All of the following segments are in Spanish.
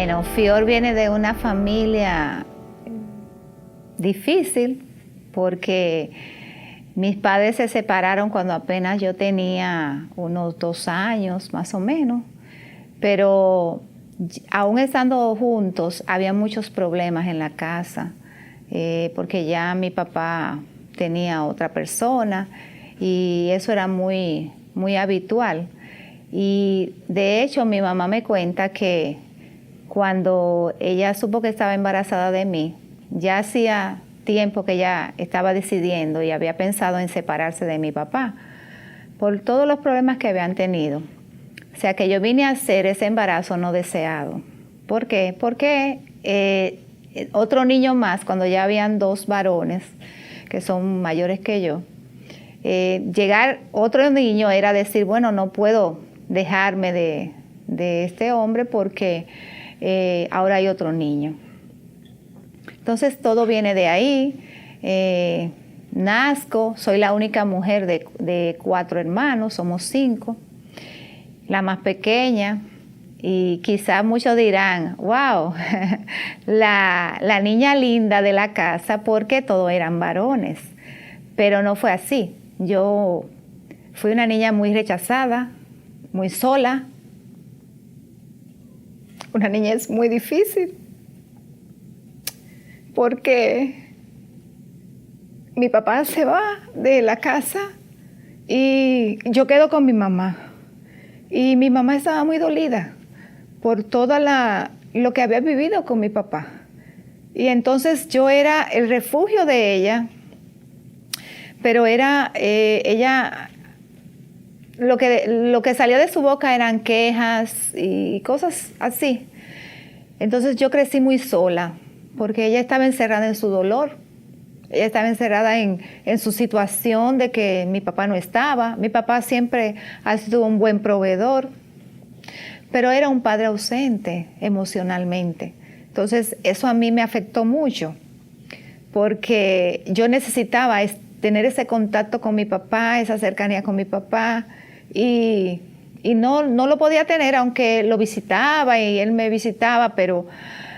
Bueno, Fior viene de una familia difícil porque mis padres se separaron cuando apenas yo tenía unos 2 años, más o menos, pero aún estando juntos había muchos problemas en la casa, porque ya mi papá tenía otra persona y eso era muy, muy habitual. Y de hecho mi mamá me cuenta que cuando ella supo que estaba embarazada de mí, ya hacía tiempo que ella estaba decidiendo y había pensado en separarse de mi papá por todos los problemas que habían tenido. O sea que yo vine a hacer ese embarazo no deseado. ¿Por qué? Porque otro niño más, cuando ya habían 2 varones que son mayores que yo, llegar otro niño era decir, bueno, no puedo dejarme de este hombre porque ahora hay otro niño. Entonces todo viene de ahí. Nazco, soy la única mujer de 4 hermanos, somos 5, la más pequeña, y quizás muchos dirán, wow, la niña linda de la casa, porque todos eran varones, pero no fue así. Yo fui una niña muy rechazada, muy sola, una niñez muy difícil, porque mi papá se va de la casa y yo quedo con mi mamá. Y mi mamá estaba muy dolida por todo lo que había vivido con mi papá. Y entonces yo era el refugio de ella, pero era ella, lo que salía de su boca eran quejas y cosas así. Entonces yo crecí muy sola, porque ella estaba encerrada en su dolor. Ella estaba encerrada en su situación de que mi papá no estaba. Mi papá siempre ha sido un buen proveedor, pero era un padre ausente emocionalmente. Entonces eso a mí me afectó mucho, porque yo necesitaba tener ese contacto con mi papá, esa cercanía con mi papá, y no lo podía tener, aunque lo visitaba y él me visitaba, pero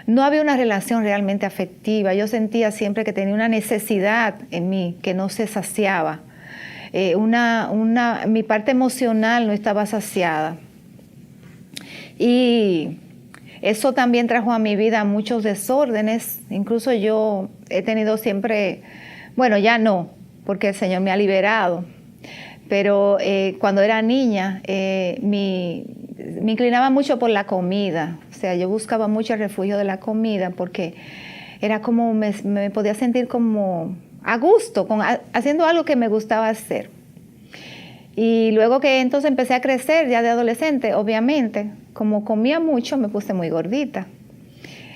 no había una relación realmente afectiva. Yo sentía siempre que tenía una necesidad en mí que no se saciaba. Mi parte emocional no estaba saciada. Y eso también trajo a mi vida muchos desórdenes. Incluso yo he tenido siempre, bueno, ya no, porque el Señor me ha liberado. Pero cuando era niña, me inclinaba mucho por la comida. O sea, yo buscaba mucho el refugio de la comida porque era como, me podía sentir como a gusto, haciendo algo que me gustaba hacer. Y luego que entonces empecé a crecer, ya de adolescente, obviamente, como comía mucho, me puse muy gordita.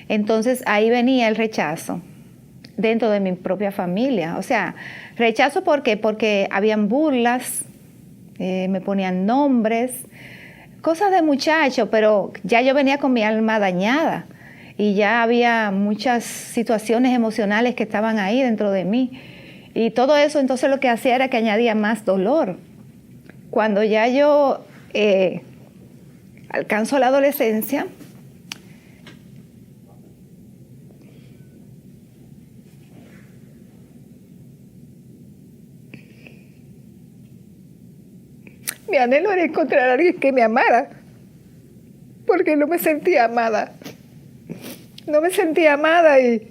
Entonces ahí venía el rechazo dentro de mi propia familia. O sea, rechazo ¿por qué? Porque habían burlas, me ponían nombres, cosas de muchacho, pero ya yo venía con mi alma dañada y ya había muchas situaciones emocionales que estaban ahí dentro de mí. Y todo eso entonces lo que hacía era que añadía más dolor. Cuando ya yo alcanzo la adolescencia, mi anhelo era encontrar a alguien que me amara, porque no me sentía amada. No me sentía amada y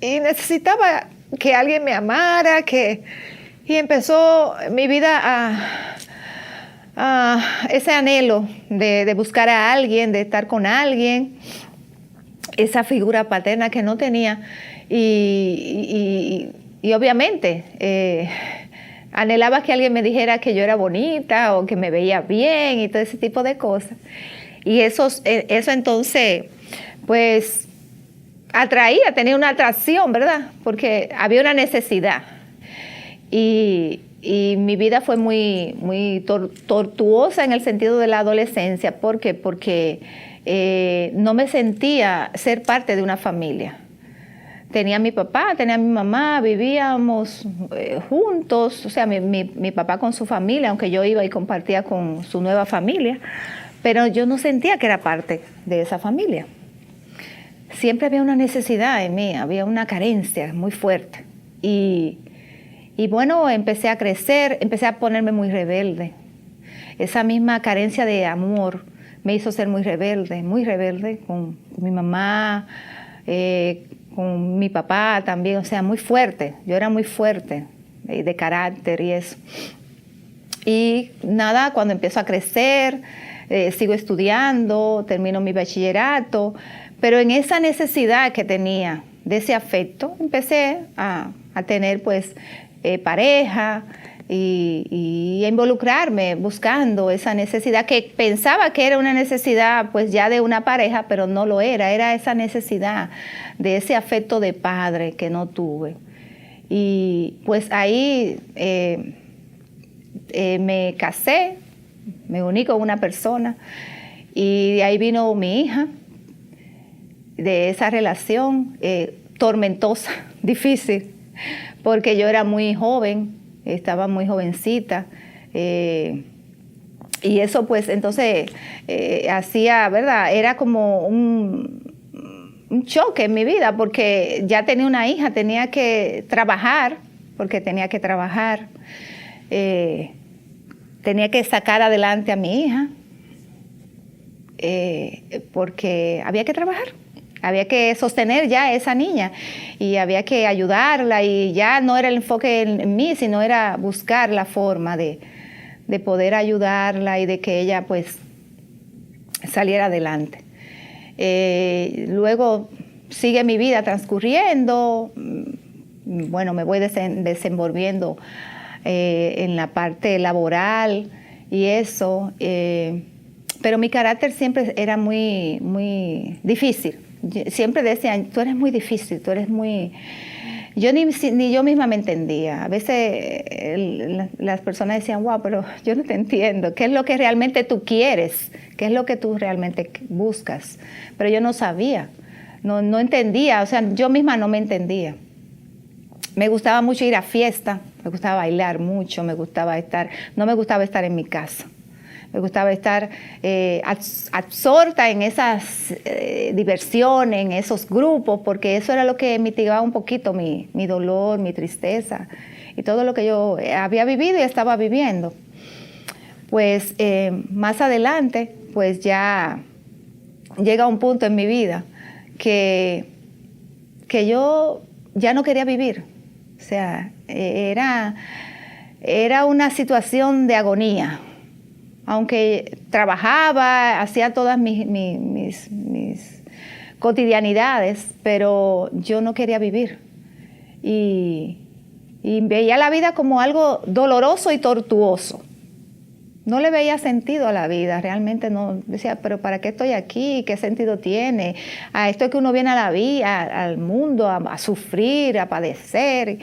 necesitaba que alguien me amara, y empezó mi vida a ese anhelo de buscar a alguien, de estar con alguien, esa figura paterna que no tenía. Y obviamente anhelaba que alguien me dijera que yo era bonita o que me veía bien y todo ese tipo de cosas. Y eso entonces, pues, tenía una atracción, ¿verdad? Porque había una necesidad. Y mi vida fue muy, muy tortuosa en el sentido de la adolescencia. ¿Por qué? Porque no me sentía ser parte de una familia. Tenía a mi papá, tenía a mi mamá, vivíamos juntos, o sea, mi papá con su familia, aunque yo iba y compartía con su nueva familia, pero yo no sentía que era parte de esa familia. Siempre había una necesidad en mí, había una carencia muy fuerte. Y bueno, empecé a crecer, empecé a ponerme muy rebelde. Esa misma carencia de amor me hizo ser muy rebelde con mi mamá, con mi papá también, o sea, muy fuerte. Yo era muy fuerte de carácter y eso. Y nada, cuando empiezo a crecer, sigo estudiando, termino mi bachillerato, pero en esa necesidad que tenía de ese afecto, empecé a tener pues pareja y a involucrarme buscando esa necesidad que pensaba que era una necesidad pues ya de una pareja, pero no lo era, era esa necesidad de ese afecto de padre que no tuve. Y pues ahí me casé, me uní con una persona y de ahí vino mi hija, de esa relación tormentosa, difícil, porque yo era muy joven, estaba muy jovencita, y eso pues entonces hacía, ¿verdad? Era como un choque en mi vida, porque ya tenía una hija, tenía que trabajar, tenía que sacar adelante a mi hija, porque había que trabajar. Había que sostener ya a esa niña y había que ayudarla y ya no era el enfoque en mí, sino era buscar la forma de poder ayudarla y de que ella pues saliera adelante. Luego sigue mi vida transcurriendo, bueno, me voy desenvolviendo en la parte laboral y eso, pero mi carácter siempre era muy, muy difícil. Siempre decían, tú eres muy difícil, tú eres muy... Yo ni yo misma me entendía. A veces las personas decían, wow, pero yo no te entiendo. ¿Qué es lo que realmente tú quieres? ¿Qué es lo que tú realmente buscas? Pero yo no sabía, no entendía, o sea, yo misma no me entendía. Me gustaba mucho ir a fiesta, me gustaba bailar mucho, no me gustaba estar en mi casa. Me gustaba estar absorta en esas diversiones, en esos grupos, porque eso era lo que mitigaba un poquito mi dolor, mi tristeza y todo lo que yo había vivido y estaba viviendo. Pues más adelante, pues ya llega un punto en mi vida que yo ya no quería vivir. O sea, era una situación de agonía. Aunque trabajaba, hacía todas mis cotidianidades, pero yo no quería vivir. Y veía la vida como algo doloroso y tortuoso. No le veía sentido a la vida, realmente no. Decía, pero ¿para qué estoy aquí? ¿Qué sentido tiene? A esto es que uno viene a la vida, al mundo, a sufrir, a padecer.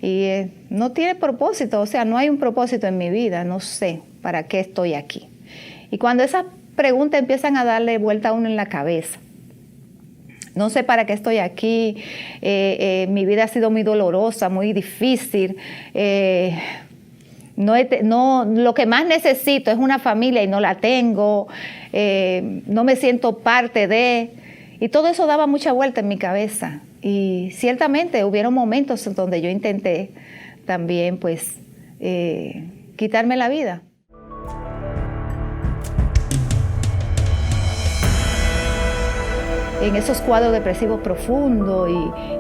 Y no tiene propósito, o sea, no hay un propósito en mi vida, no sé para qué estoy aquí. Y cuando esas preguntas empiezan a darle vuelta a uno en la cabeza, no sé para qué estoy aquí, mi vida ha sido muy dolorosa, muy difícil, lo que más necesito es una familia y no la tengo, no me siento parte de, y todo eso daba mucha vuelta en mi cabeza. Y ciertamente hubieron momentos en donde yo intenté también pues quitarme la vida. En esos cuadros depresivos profundos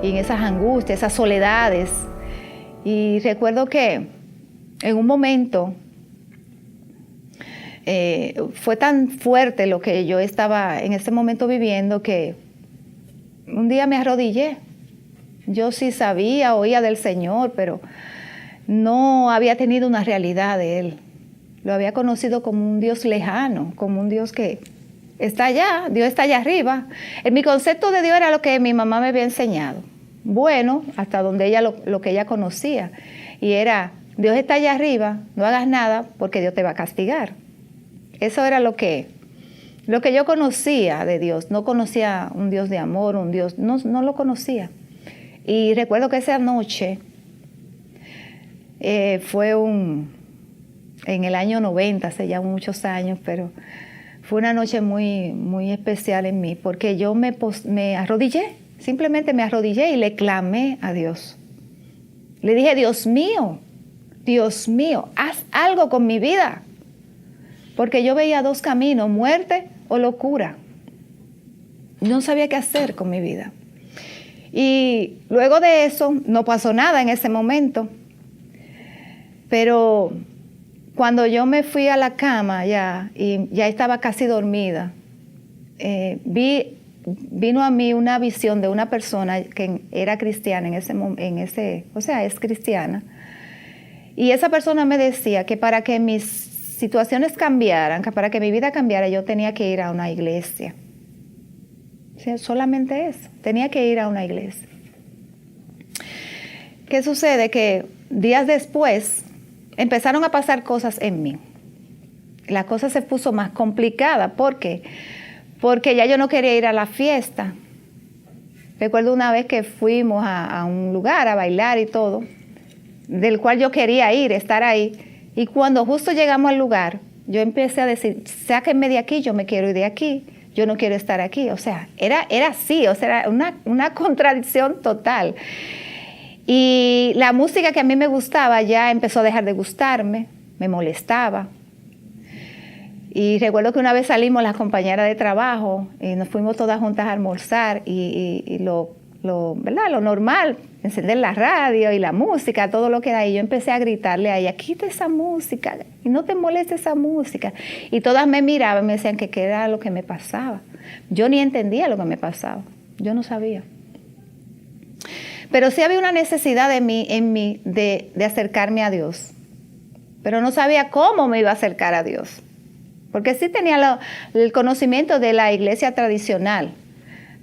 y en esas angustias, esas soledades. Y recuerdo que en un momento fue tan fuerte lo que yo estaba en ese momento viviendo que un día me arrodillé. Yo sí sabía, oía del Señor, pero no había tenido una realidad de Él. Lo había conocido como un Dios lejano, como un Dios que está allá, Dios está allá arriba. En mi concepto de Dios era lo que mi mamá me había enseñado. Bueno, hasta donde ella lo que ella conocía. Y era, Dios está allá arriba, no hagas nada porque Dios te va a castigar. Eso era lo que yo conocía de Dios. No conocía un Dios de amor, un Dios, no lo conocía. Y recuerdo que esa noche fue en el año 90, hace ya muchos años, pero fue una noche muy, muy especial en mí, porque yo me arrodillé, simplemente me arrodillé y le clamé a Dios. Le dije, Dios mío, haz algo con mi vida. Porque yo veía dos caminos, muerte o locura. No sabía qué hacer con mi vida. Y luego de eso, no pasó nada en ese momento. Pero cuando yo me fui a la cama y ya estaba casi dormida, vino a mí una visión de una persona que era cristiana es cristiana. Y esa persona me decía que para que mis situaciones cambiaran, que para que mi vida cambiara, yo tenía que ir a una iglesia. O sea, solamente eso, tenía que ir a una iglesia. ¿Qué sucede? Que días después empezaron a pasar cosas en mí. La cosa se puso más complicada. ¿Por qué? Porque ya yo no quería ir a la fiesta. Recuerdo una vez que fuimos a un lugar a bailar y todo, del cual yo quería ir, estar ahí. Y cuando justo llegamos al lugar, yo empecé a decir, sáquenme de aquí, yo me quiero ir de aquí, yo no quiero estar aquí. O sea, era así, o sea, era una contradicción total. Y la música que a mí me gustaba ya empezó a dejar de gustarme, me molestaba. Y recuerdo que una vez salimos las compañeras de trabajo y nos fuimos todas juntas a almorzar y ¿verdad? Lo normal, encender la radio y la música, todo lo que da. Y yo empecé a gritarle a ella, quita esa música y no te moleste esa música. Y todas me miraban y me decían que qué era lo que me pasaba. Yo ni entendía lo que me pasaba, yo no sabía. Pero sí había una necesidad en mí de acercarme a Dios. Pero no sabía cómo me iba a acercar a Dios. Porque sí tenía el conocimiento de la iglesia tradicional.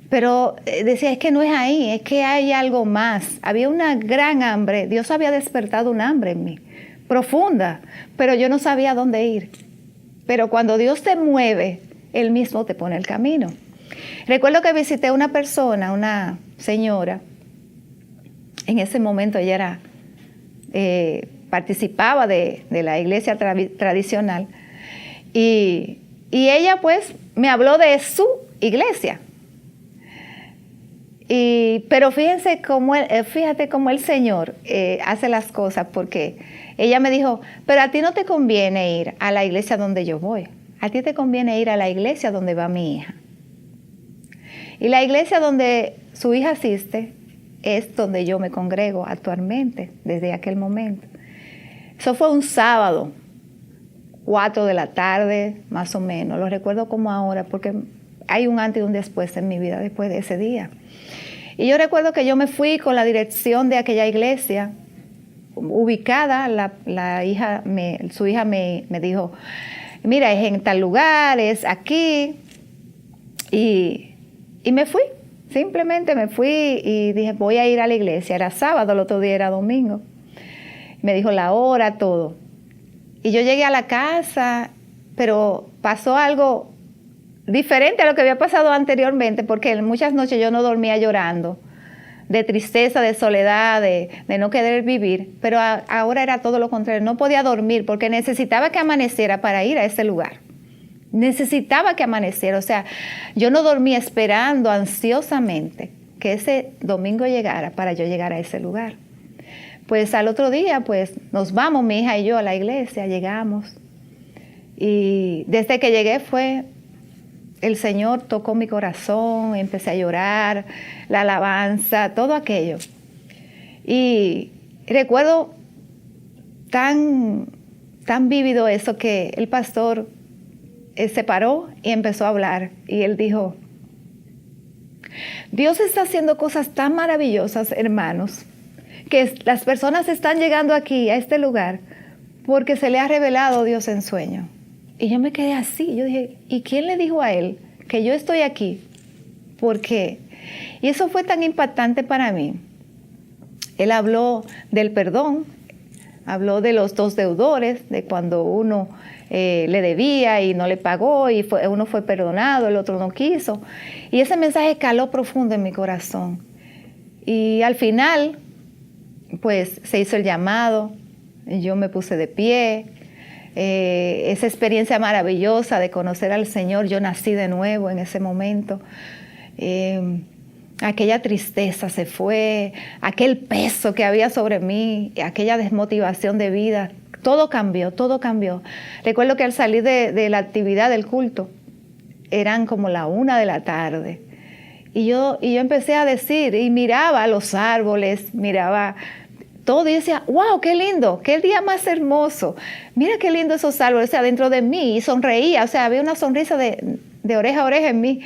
Pero decía, es que no es ahí, es que hay algo más. Había una gran hambre. Dios había despertado un hambre en mí, profunda. Pero yo no sabía dónde ir. Pero cuando Dios te mueve, Él mismo te pone el camino. Recuerdo que visité a una persona, una señora. En ese momento ella participaba de la iglesia tradicional. Y ella pues me habló de su iglesia. Pero fíjate cómo el Señor hace las cosas, porque ella me dijo, pero a ti no te conviene ir a la iglesia donde yo voy. A ti te conviene ir a la iglesia donde va mi hija. Y la iglesia donde su hija asiste es donde yo me congrego actualmente, desde aquel momento. Eso fue un sábado, 4 de la tarde, más o menos. Lo recuerdo como ahora, porque hay un antes y un después en mi vida después de ese día. Y yo recuerdo que yo me fui con la dirección de aquella iglesia, ubicada. Su hija me dijo, mira, es en tal lugar, es aquí. Y me fui. Simplemente me fui y dije, voy a ir a la iglesia. Era sábado, el otro día era domingo. Me dijo la hora, todo. Y yo llegué a la casa, pero pasó algo diferente a lo que había pasado anteriormente, porque muchas noches yo no dormía llorando, de tristeza, de soledad, de no querer vivir. Pero ahora era todo lo contrario. No podía dormir porque necesitaba que amaneciera para ir a ese lugar. Necesitaba que amaneciera, o sea, yo no dormía esperando ansiosamente que ese domingo llegara para yo llegar a ese lugar. Pues al otro día, pues nos vamos, mi hija y yo, a la iglesia, llegamos. Y desde que llegué el Señor tocó mi corazón, empecé a llorar, la alabanza, todo aquello. Y recuerdo tan vívido eso que el pastor se paró y empezó a hablar. Y él dijo, Dios está haciendo cosas tan maravillosas, hermanos, que las personas están llegando aquí, a este lugar, porque se le ha revelado Dios en sueño. Y yo me quedé así. Yo dije, ¿y quién le dijo a él que yo estoy aquí? ¿Por qué? Y eso fue tan impactante para mí. Él habló del perdón, habló de los 2 deudores, de cuando uno le debía y no le pagó, y uno fue perdonado, el otro no quiso. Y ese mensaje caló profundo en mi corazón. Y al final, pues se hizo el llamado, yo me puse de pie, esa experiencia maravillosa de conocer al Señor. Yo nací de nuevo en ese momento. Aquella tristeza se fue, aquel peso que había sobre mí, aquella desmotivación de vida, todo cambió, todo cambió. Recuerdo que al salir de la actividad del culto, eran como la 1 de la tarde, y yo empecé a decir, y miraba los árboles, miraba todo, y decía, wow, qué lindo, qué día más hermoso, mira qué lindo esos árboles, o sea, dentro de mí, y sonreía, o sea, había una sonrisa de oreja a oreja en mí.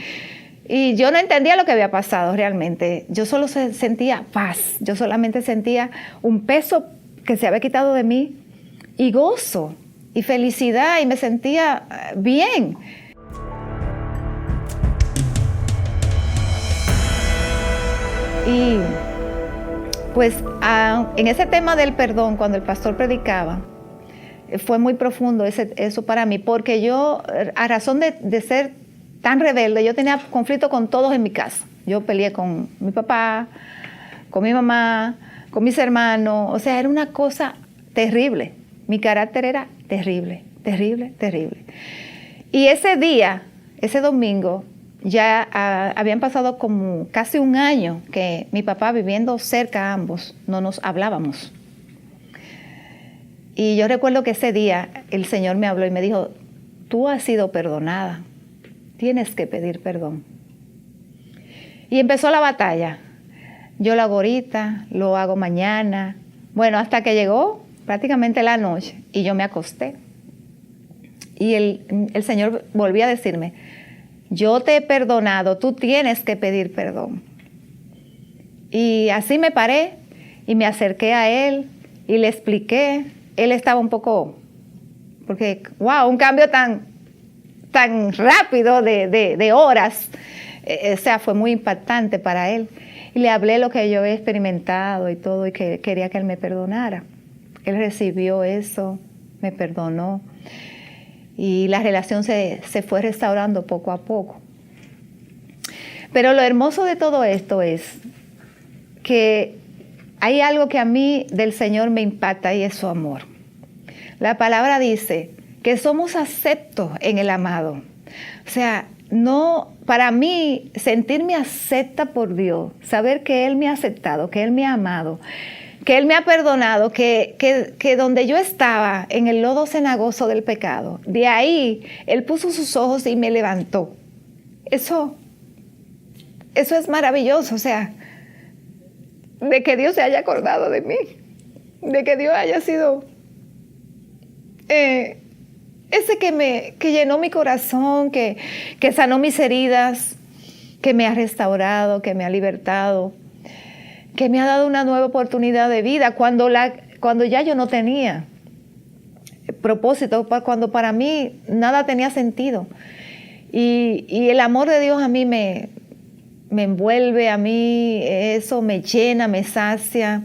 Y yo no entendía lo que había pasado realmente. Yo solo sentía paz. Yo solamente sentía un peso que se había quitado de mí y gozo y felicidad, y me sentía bien. Y pues en ese tema del perdón, cuando el pastor predicaba, fue muy profundo eso para mí, porque yo, a razón de ser tan rebelde, yo tenía conflicto con todos en mi casa. Yo peleé con mi papá, con mi mamá, con mis hermanos. O sea, era una cosa terrible. Mi carácter era terrible, terrible, terrible. Y ese día, ese domingo, ya habían pasado como casi un año que mi papá, viviendo cerca ambos, no nos hablábamos. Y yo recuerdo que ese día el Señor me habló y me dijo, tú has sido perdonada. Tienes que pedir perdón. Y empezó la batalla. Yo lo hago ahorita, lo hago mañana. Bueno, hasta que llegó prácticamente la noche y yo me acosté. Y el Señor volvió a decirme, yo te he perdonado, tú tienes que pedir perdón. Y así me paré y me acerqué a Él y le expliqué. Él estaba un poco, porque, wow, un cambio tan rápido de horas, o sea, fue muy impactante para él. Y le hablé lo que yo había experimentado y todo, y que quería que él me perdonara. Él recibió eso, me perdonó, y la relación se fue restaurando poco a poco. Pero lo hermoso de todo esto es que hay algo que a mí del Señor me impacta, y es su amor. La palabra dice que somos aceptos en el amado. O sea, no, para mí, sentirme acepta por Dios, saber que Él me ha aceptado, que Él me ha amado, que Él me ha perdonado, que donde yo estaba, en el lodo cenagoso del pecado, de ahí Él puso sus ojos y me levantó. Eso es maravilloso, o sea, de que Dios se haya acordado de mí, de que Dios haya sido ese que llenó mi corazón, que sanó mis heridas, que me ha restaurado, que me ha libertado, que me ha dado una nueva oportunidad de vida cuando ya yo no tenía propósito, cuando para mí nada tenía sentido. Y el amor de Dios a mí me envuelve, a mí eso me llena, me sacia.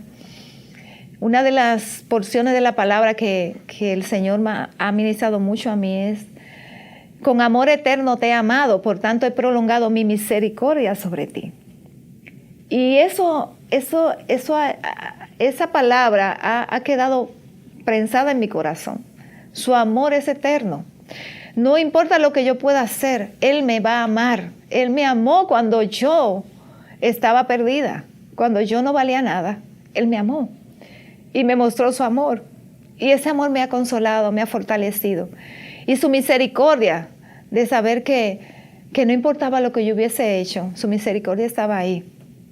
Una de las porciones de la palabra que el Señor me ha ministrado mucho a mí es, con amor eterno te he amado, por tanto he prolongado mi misericordia sobre ti. Y esa palabra ha quedado prensada en mi corazón. Su amor es eterno. No importa lo que yo pueda hacer, Él me va a amar. Él me amó cuando yo estaba perdida, cuando yo no valía nada. Él me amó y me mostró su amor. Y ese amor me ha consolado, me ha fortalecido. Y su misericordia de saber que no importaba lo que yo hubiese hecho, su misericordia estaba ahí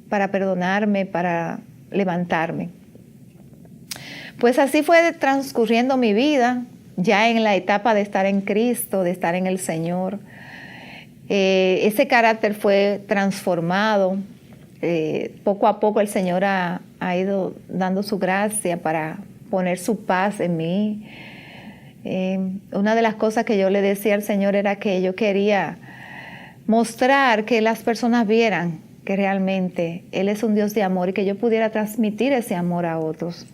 para perdonarme, para levantarme. Pues así fue transcurriendo mi vida, ya en la etapa de estar en Cristo, de estar en el Señor. Ese carácter fue transformado. Poco a poco el Señor ha ido dando su gracia para poner su paz en mí. Una de las cosas que yo le decía al Señor era que yo quería mostrar, que las personas vieran que realmente Él es un Dios de amor, y que yo pudiera transmitir ese amor a otros,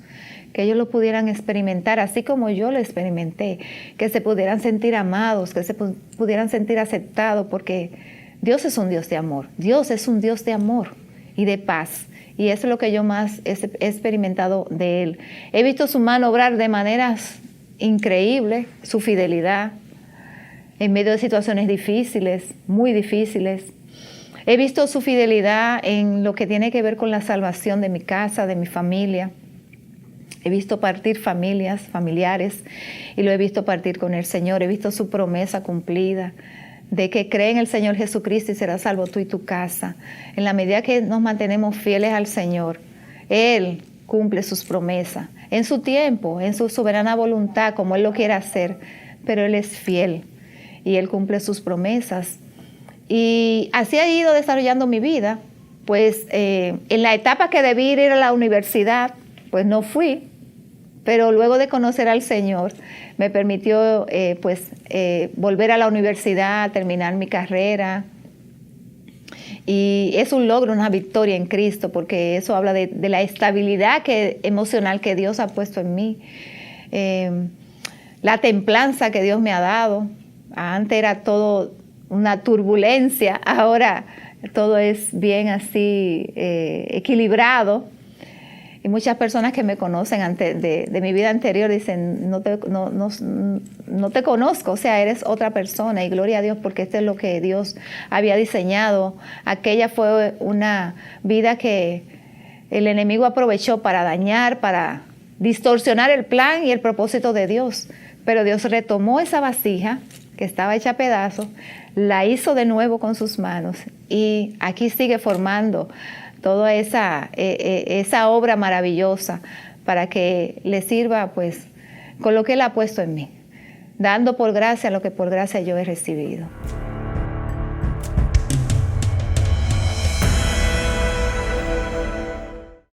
que ellos lo pudieran experimentar así como yo lo experimenté, que se pudieran sentir amados, que se pudieran sentir aceptados, porque Dios es un Dios de amor. Dios es un Dios de amor y de paz. Y eso es lo que yo más he experimentado de Él. He visto su mano obrar de maneras increíble, su fidelidad en medio de situaciones difíciles, muy difíciles. He visto su fidelidad en lo que tiene que ver con la salvación de mi casa, de mi familia. He visto partir familiares, y lo he visto partir con el Señor. He visto su promesa cumplida de que cree en el Señor Jesucristo y serás salvo tú y tu casa. En la medida que nos mantenemos fieles al Señor, Él cumple sus promesas en su tiempo, en su soberana voluntad, como Él lo quiere hacer, pero Él es fiel y Él cumple sus promesas. Y así he ido desarrollando mi vida. Pues en la etapa que debí ir a la universidad, pues no fui, pero luego de conocer al Señor me permitió volver a la universidad, terminar mi carrera. Y es un logro, una victoria en Cristo, porque eso habla de la estabilidad emocional que Dios ha puesto en mí, la templanza que Dios me ha dado. Antes era todo una turbulencia, ahora todo es bien así equilibrado. Y muchas personas que me conocen de mi vida anterior dicen, no te conozco, o sea, eres otra persona. Y gloria a Dios, porque esto es lo que Dios había diseñado. Aquella fue una vida que el enemigo aprovechó para dañar, para distorsionar el plan y el propósito de Dios. Pero Dios retomó esa vasija que estaba hecha a pedazos, la hizo de nuevo con sus manos y aquí sigue formando toda esa obra maravillosa para que le sirva pues con lo que Él ha puesto en mí, dando por gracia lo que por gracia yo he recibido.